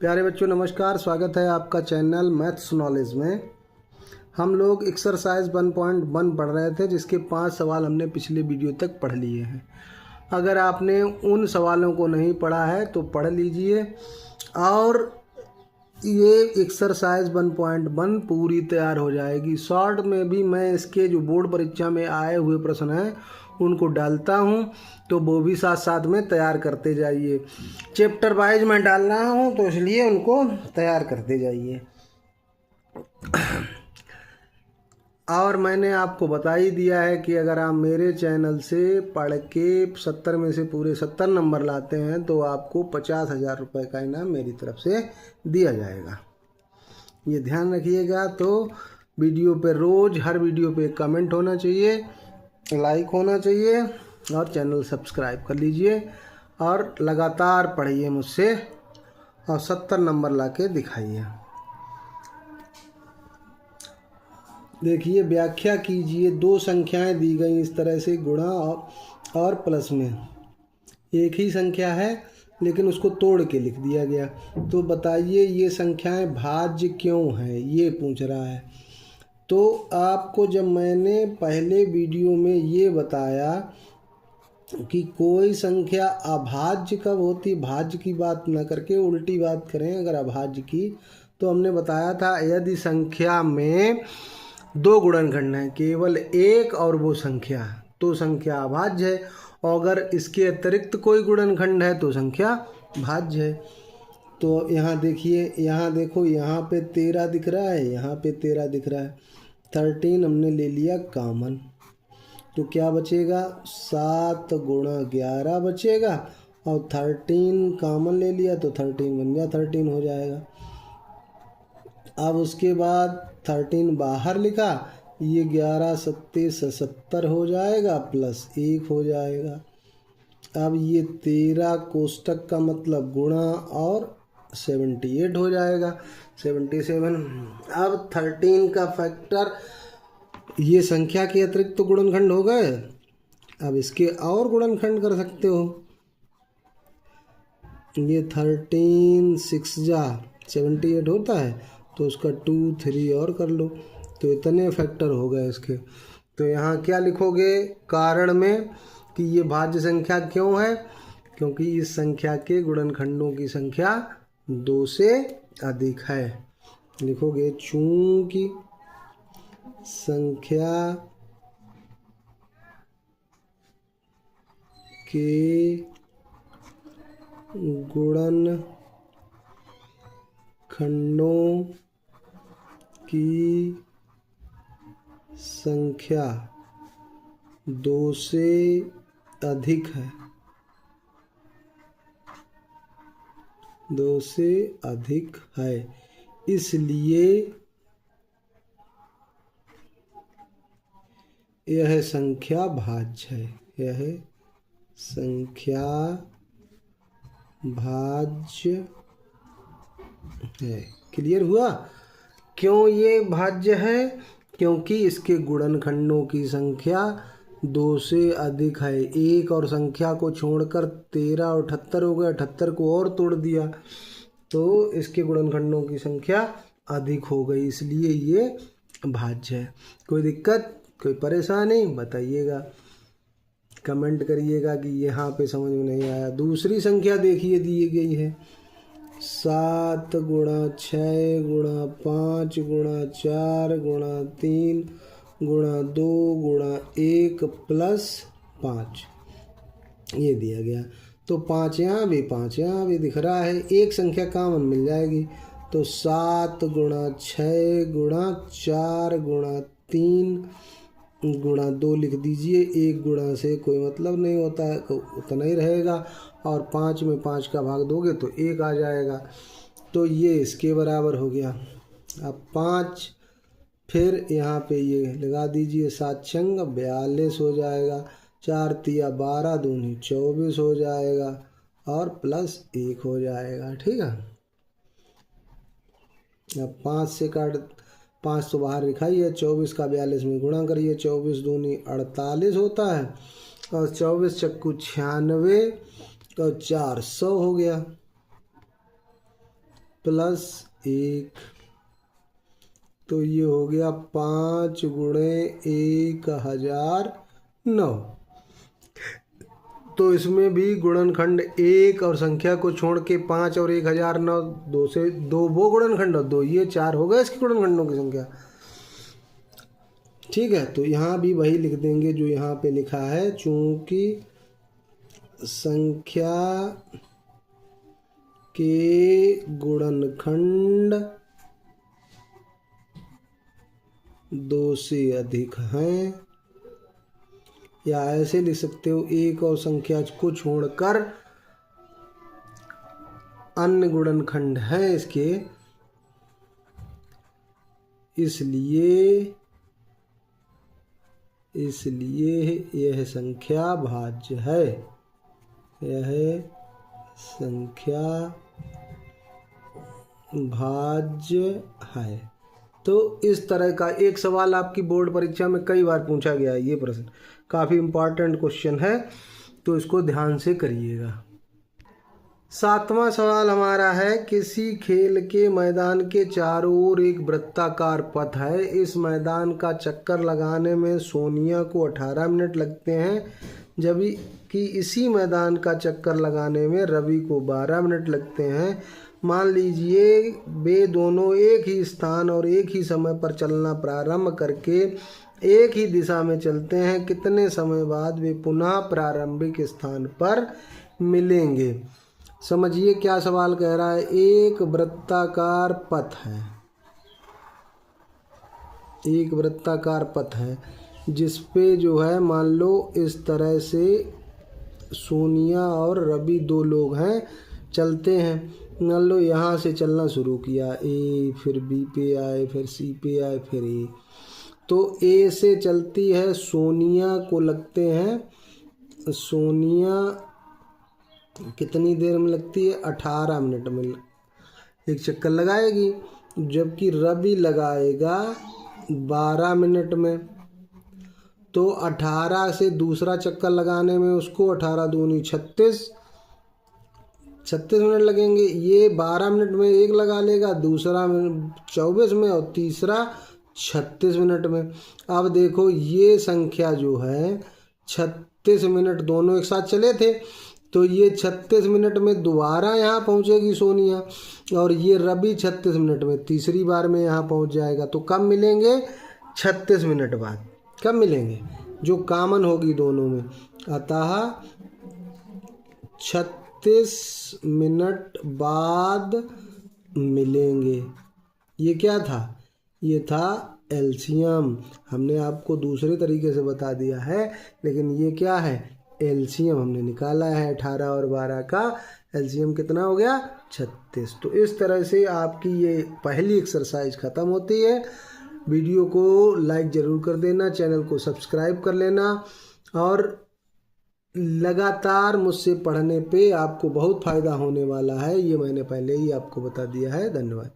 प्यारे बच्चों नमस्कार, स्वागत है आपका चैनल मैथ्स नॉलेज में। हम लोग एक्सरसाइज 1.1 पढ़ रहे थे, जिसके 5 सवाल हमने पिछले वीडियो तक पढ़ लिए हैं। अगर आपने उन सवालों को नहीं पढ़ा है तो पढ़ लीजिए। और ये एक्सरसाइज 1.1 पूरी तैयार हो जाएगी। शॉर्ट में भी मैं इसके जो बोर्ड परीक्षा में आए हुए प्रश्न हैं उनको डालता हूँ, तो वो भी साथ साथ में तैयार करते जाइए। चैप्टर वाइज मैं डाल रहा हूँ तो इसलिए उनको तैयार करते जाइए। और मैंने आपको बता ही दिया है कि अगर आप मेरे चैनल से पढ़ के 70 में से पूरे 70 नंबर लाते हैं तो आपको 50,000 रुपये का इनाम मेरी तरफ से दिया जाएगा। ये ध्यान रखिएगा। तो वीडियो पे रोज़ हर वीडियो पे कमेंट होना चाहिए, लाइक होना चाहिए और चैनल सब्सक्राइब कर लीजिए और लगातार पढ़िए मुझसे और 70 नंबर लाके दिखाइए। देखिए, व्याख्या कीजिए। दो संख्याएं दी गई इस तरह से, गुणा और प्लस में। एक ही संख्या है लेकिन उसको तोड़ के लिख दिया गया। तो बताइए ये संख्याएं भाज्य क्यों हैं, ये पूछ रहा है। तो आपको जब मैंने पहले वीडियो में ये बताया कि कोई संख्या अभाज्य कब होती, भाज्य की बात न करके उल्टी बात करें अगर अभाज्य की, तो हमने बताया था यदि संख्या में दो गुणनखंड हैं, केवल एक और वो संख्या, तो संख्या अभाज्य है। और अगर इसके अतिरिक्त कोई गुणनखंड है तो संख्या भाज्य है। तो यहाँ देखिए, यहाँ देखो, यहाँ पे 13 दिख रहा है, यहाँ पे 13 दिख रहा है। 13 हमने ले लिया कॉमन, तो क्या बचेगा, 7 गुणा 11 बचेगा। और 13 कॉमन ले लिया तो 13 बन गया, 13 हो जाएगा। अब उसके बाद 13 बाहर लिखा, ये 11 सत्ते 70 हो जाएगा, प्लस 1 हो जाएगा। अब ये 13 कोष्टक का मतलब गुणा और 78 हो जाएगा, 77। अब 13 का फैक्टर, ये संख्या के अतिरिक्त तो गुणनखंड हो गए, अब इसके और गुणनखंड कर सकते हो। ये 13 6 जा 78 होता है, तो उसका 2 3 और कर लो, तो इतने फैक्टर हो गए इसके। तो यहाँ क्या लिखोगे कारण में कि ये भाज्य संख्या क्यों है, क्योंकि इस संख्या के गुणनखंडों की संख्या 2 से अधिक है। लिखोगे चूंकि संख्या के गुणनखंडों की संख्या 2 से अधिक है, 2 से अधिक है, इसलिए यह संख्या भाज्य है। यह संख्या भाज्य है। क्लियर हुआ? क्यों ये भाज्य है? क्योंकि इसके गुणनखंडों की संख्या 2 से अधिक है। एक और संख्या को छोड़कर 13 और 78 हो गया, 78 को और तोड़ दिया तो इसके गुणनखंडों की संख्या अधिक हो गई, इसलिए ये भाज्य है। कोई दिक्कत, कोई परेशानी बताइएगा, कमेंट करिएगा कि यहाँ पे समझ में नहीं आया। दूसरी संख्या देखिए दी गई है, 7 गुणा 6 गुणा 5 गुणा 4 गुणा 3 गुणा 2 गुणा 1 प्लस 5, ये दिया गया। तो 5 यहाँ भी 5 यहाँ भी दिख रहा है, एक संख्या कॉमन मिल जाएगी। तो 7 गुणा 6 गुणा 4 गुणा 3 गुणा 2 लिख दीजिए। एक गुणा से कोई मतलब नहीं होता है, उतना ही रहेगा। और 5 में 5 का भाग दोगे तो 1 आ जाएगा, तो ये इसके बराबर हो गया। अब 5 फिर यहाँ पे ये लगा दीजिए, 7 छंग 42 हो जाएगा, 4 तिया 12 दूनी 24 हो जाएगा और प्लस 1 हो जाएगा। ठीक है, अब 5 से काट, 5 तो बाहर लिखाइए, 24 का 42 में गुणा करिए, 24 दूनी 48 होता है और 24 चक्कू 96 और 400 हो गया। प्लस 1, तो ये हो गया 5 गुणे 1009। तो इसमें भी गुणनखंड 1 और संख्या को छोड़ के 5 और 1009, 2 से 2 वो गुणनखंड और 2 ये 4 हो गए इसके गुणनखंडों की संख्या। ठीक है, तो यहाँ भी वही लिख देंगे जो यहाँ पे लिखा है, चूंकि संख्या के गुणनखंड 2 से अधिक हैं, या ऐसे लिख सकते हो 1 और संख्या को छोड़कर अन्य गुणनखंड हैं इसके, इसलिए यह संख्या भाज्य है, यह संख्या भाज्य है। तो इस तरह का एक सवाल आपकी बोर्ड परीक्षा में कई बार पूछा गया है। ये प्रश्न काफ़ी इम्पॉर्टेंट क्वेश्चन है, तो इसको ध्यान से करिएगा। 7वां सवाल हमारा है, किसी खेल के मैदान के चारों ओर एक वृत्ताकार पथ है। इस मैदान का चक्कर लगाने में सोनिया को 18 मिनट लगते हैं, जबकि इसी मैदान का चक्कर लगाने में रवि को 12 मिनट लगते हैं। मान लीजिए वे दोनों एक ही स्थान और एक ही समय पर चलना प्रारंभ करके एक ही दिशा में चलते हैं। कितने समय बाद वे पुनः प्रारंभिक स्थान पर मिलेंगे? समझिए क्या सवाल कह रहा है। एक वृत्ताकार पथ है, एक वृत्ताकार पथ है जिस पे जो है मान लो इस तरह से सोनिया और रवि 2 लोग हैं, चलते हैं। मान लो यहाँ से चलना शुरू किया, ए फिर बी पे आए, फिर सी पे आए, फिर ए। तो ए से चलती है, सोनिया को लगते हैं, सोनिया कितनी देर में लगती है? 18 मिनट में एक चक्कर लगाएगी, जबकि रवि लगाएगा 12 मिनट में। तो 18 से दूसरा चक्कर लगाने में उसको 18 दूनी 36 मिनट लगेंगे। ये 12 मिनट में एक लगा लेगा, दूसरा 24 में और तीसरा 36 मिनट में। अब देखो ये संख्या जो है 36 मिनट दोनों एक साथ चले थे, तो ये 36 मिनट में दोबारा यहाँ पहुँचेगी सोनिया, और ये रवि 36 मिनट में तीसरी बार में यहाँ पहुँच जाएगा। तो कब मिलेंगे? 36 मिनट बाद। कब मिलेंगे? जो कॉमन होगी दोनों में, अतः 36 मिनट बाद मिलेंगे। ये क्या था? ये था एलसीएम। हमने आपको दूसरे तरीके से बता दिया है, लेकिन ये क्या है? एलसीएम हमने निकाला है। 18 और 12 का एलसीएम कितना हो गया? 36। तो इस तरह से आपकी ये पहली एक्सरसाइज ख़त्म होती है। वीडियो को लाइक ज़रूर कर देना, चैनल को सब्सक्राइब कर लेना, और लगातार मुझसे पढ़ने पे आपको बहुत फ़ायदा होने वाला है, ये मैंने पहले ही आपको बता दिया है। धन्यवाद।